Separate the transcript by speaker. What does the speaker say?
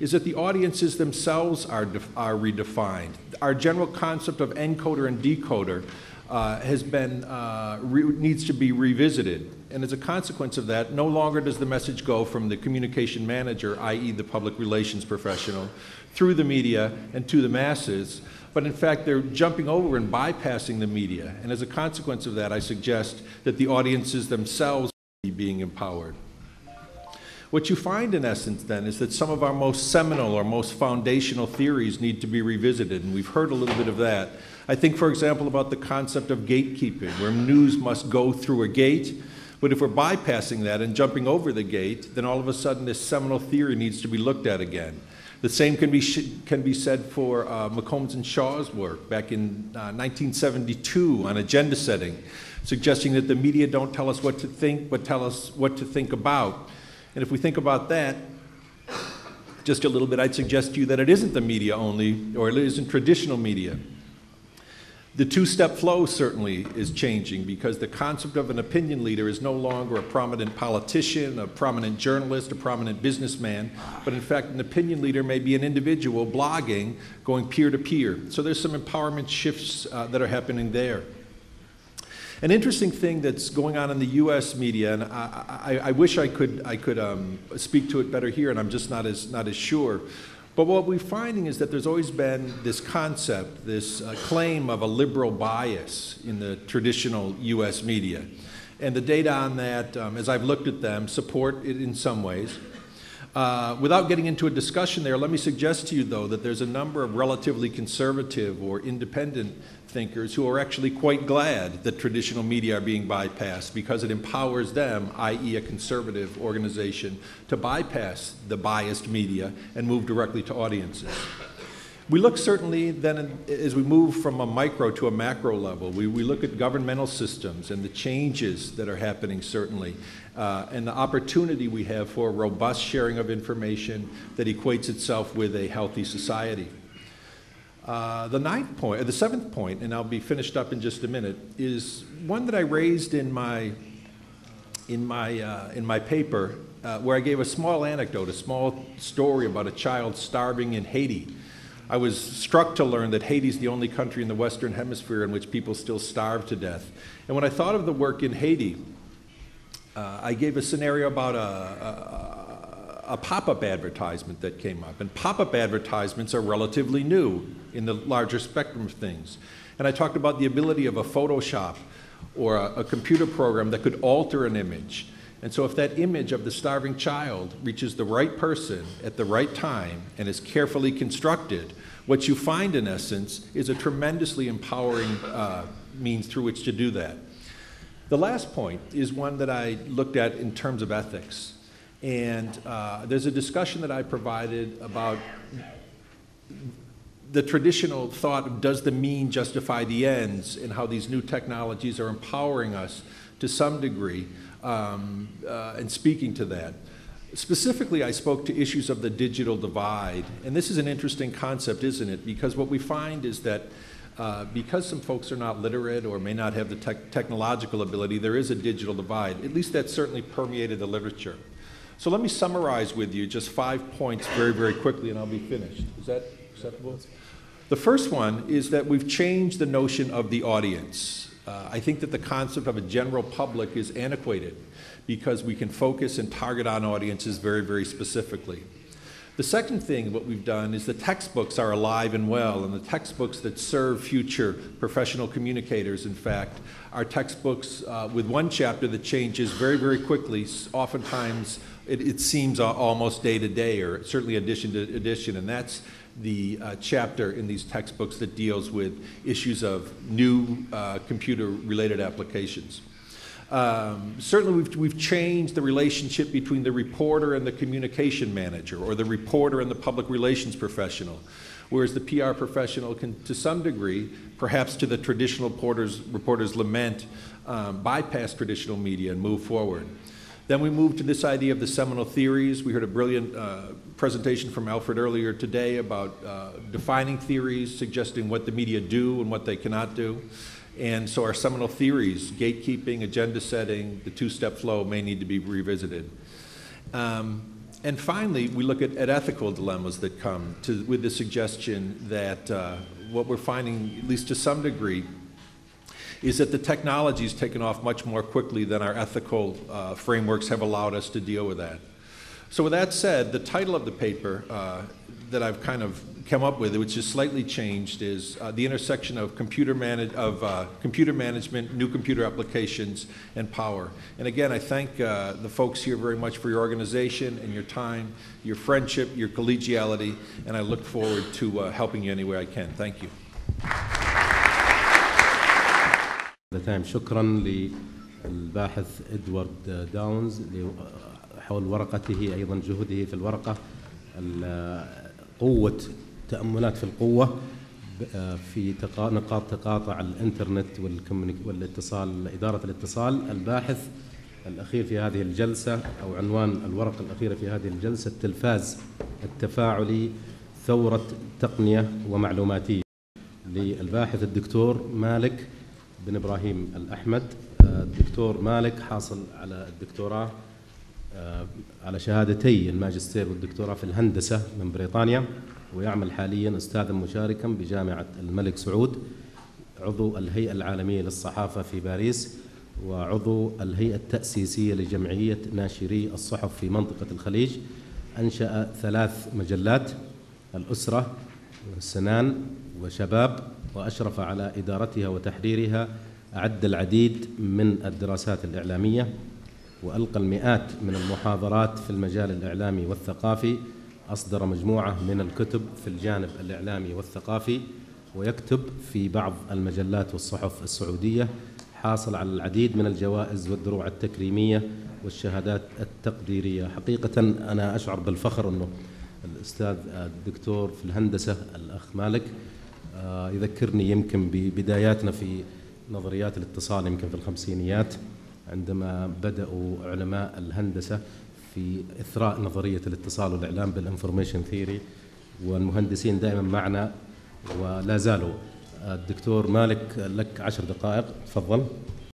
Speaker 1: is that the audiences themselves are redefined. Our general concept of encoder and decoder needs to be revisited. And as a consequence of that, no longer does the message go from the communication manager, i.e. the public relations professional, through the media and to the masses, but in fact they're jumping over and bypassing the media. And as a consequence of that, I suggest that the audiences themselves be being empowered. What you find in essence then is that some of our most seminal or most foundational theories need to be revisited, and we've heard a little bit of that. I think, for example, about the concept of gatekeeping, where news must go through a gate, but if we're bypassing that and jumping over the gate, then all of a sudden this seminal theory needs to be looked at again. The same can be said for McCombs and Shaw's work back in 1972 on agenda setting, suggesting that the media don't tell us what to think, but tell us what to think about. And if we think about that just a little bit, I'd suggest to you that it isn't the media only, or it isn't traditional media. The two-step flow certainly is changing, because the concept of an opinion leader is no longer a prominent politician, a prominent journalist, a prominent businessman, but in fact an opinion leader may be an individual blogging, going peer-to-peer. So there's some empowerment shifts that are happening there. An interesting thing that's going on in the U.S. media, and I wish I could speak to it better here, and I'm just not as sure. But what we're finding is that there's always been this concept, this claim of a liberal bias in the traditional U.S. media. And the data on that, as I've looked at them, support it in some ways. Without getting into a discussion there, let me suggest to you, though, that there's a number of relatively conservative or independent thinkers who are actually quite glad that traditional media are being bypassed, because it empowers them, i.e. a conservative organization, to bypass the biased media and move directly to audiences. We look certainly then, as we move from a micro to a macro level, we look at governmental systems and the changes that are happening certainly, and the opportunity we have for a robust sharing of information that equates itself with a healthy society. The seventh point, and I'll be finished up in just a minute, is one that I raised in my paper, where I gave a small anecdote, a small story about a child starving in Haiti. I was struck to learn that Haiti is the only country in the Western Hemisphere in which people still starve to death. And when I thought of the work in Haiti, I gave a scenario about a pop-up advertisement that came up. And pop-up advertisements are relatively new in the larger spectrum of things. And I talked about the ability of a Photoshop or a computer program that could alter an image. And so if that image of the starving child reaches the right person at the right time and is carefully constructed, what you find in essence is a tremendously empowering means through which to do that. The last point is one that I looked at in terms of ethics. And there's a discussion that I provided about the traditional thought of, does the mean justify the ends, and how these new technologies are empowering us to some degree, and speaking to that. Specifically, I spoke to issues of the digital divide, and this is an interesting concept, isn't it? Because what we find is that because some folks are not literate or may not have the technological ability, there is a digital divide. At least that's certainly permeated the literature. So let me summarize with you just 5 points very, very quickly, and I'll be finished. Is that acceptable? The first one is that we've changed the notion of the audience. I think that the concept of a general public is antiquated, because we can focus and target on audiences very, very specifically. The second thing, what we've done, is the textbooks are alive and well, and the textbooks that serve future professional communicators, in fact, are textbooks with one chapter that changes very, very quickly. Oftentimes, it seems almost day to day, or certainly edition to edition, and that's the chapter in these textbooks that deals with issues of new computer-related applications. Certainly we've changed the relationship between the reporter and the communication manager, or the reporter and the public relations professional, whereas the PR professional can, to some degree, perhaps to the traditional reporter's lament, bypass traditional media and move forward. Then we moved to this idea of the seminal theories. We heard a brilliant presentation from Alfred earlier today about defining theories, suggesting what the media do and what they cannot do. And so our seminal theories, gatekeeping, agenda setting, the two-step flow, may need to be revisited. And finally, we look at ethical dilemmas that come with the suggestion that what we're finding, at least to some degree, is that the technology has taken off much more quickly than our ethical frameworks have allowed us to deal with that. So with that said, the title of the paper that I've kind of come up with, which is slightly changed, is the intersection of computer management, new computer applications, and power. And again, I thank the folks here very much for your organization and your time, your friendship, your collegiality, and I look forward to helping you any way I can. Thank you.
Speaker 2: شكرا للباحث إدوارد داونز حول ورقته، أيضا جهوده في الورقة، قوة تأملات في القوة في نقاط تقاطع الإنترنت والاتصال، إدارة الاتصال. الباحث الأخير في هذه الجلسة أو عنوان الورقة الأخيرة في هذه الجلسة: التلفاز التفاعلي، ثورة تقنية ومعلوماتية، للباحث الدكتور مالك بن إبراهيم الأحمد. الدكتور مالك حاصل على الدكتوراه على شهادتي الماجستير والدكتوراه في الهندسة من بريطانيا، ويعمل حاليا أستاذا مشاركا بجامعة الملك سعود، عضو الهيئة العالمية للصحافة في باريس، وعضو الهيئة التأسيسية لجمعية ناشري الصحف في منطقة الخليج. أنشأ 3 مجلات: الأسرة، سنان، وشباب، وأشرف على إدارتها وتحريرها. أعد العديد من الدراسات الإعلامية، وألقى المئات من المحاضرات في المجال الإعلامي والثقافي. أصدر مجموعة من الكتب في الجانب الإعلامي والثقافي، ويكتب في بعض المجلات والصحف السعودية. حاصل على العديد من الجوائز والدروع التكريمية والشهادات التقديرية. حقيقة أنا أشعر بالفخر أنه الأستاذ الدكتور في الهندسة الأخ مالك يذكرني يمكن ببداياتنا في نظريات الاتصال، يمكن في الخمسينيات، عندما بدأوا علماء الهندسة في إثراء نظرية الاتصال والإعلام بالإنفورميشن ثيوري، والمهندسين دائما معنا ولا زالوا. الدكتور مالك لك 10 دقائق، تفضل.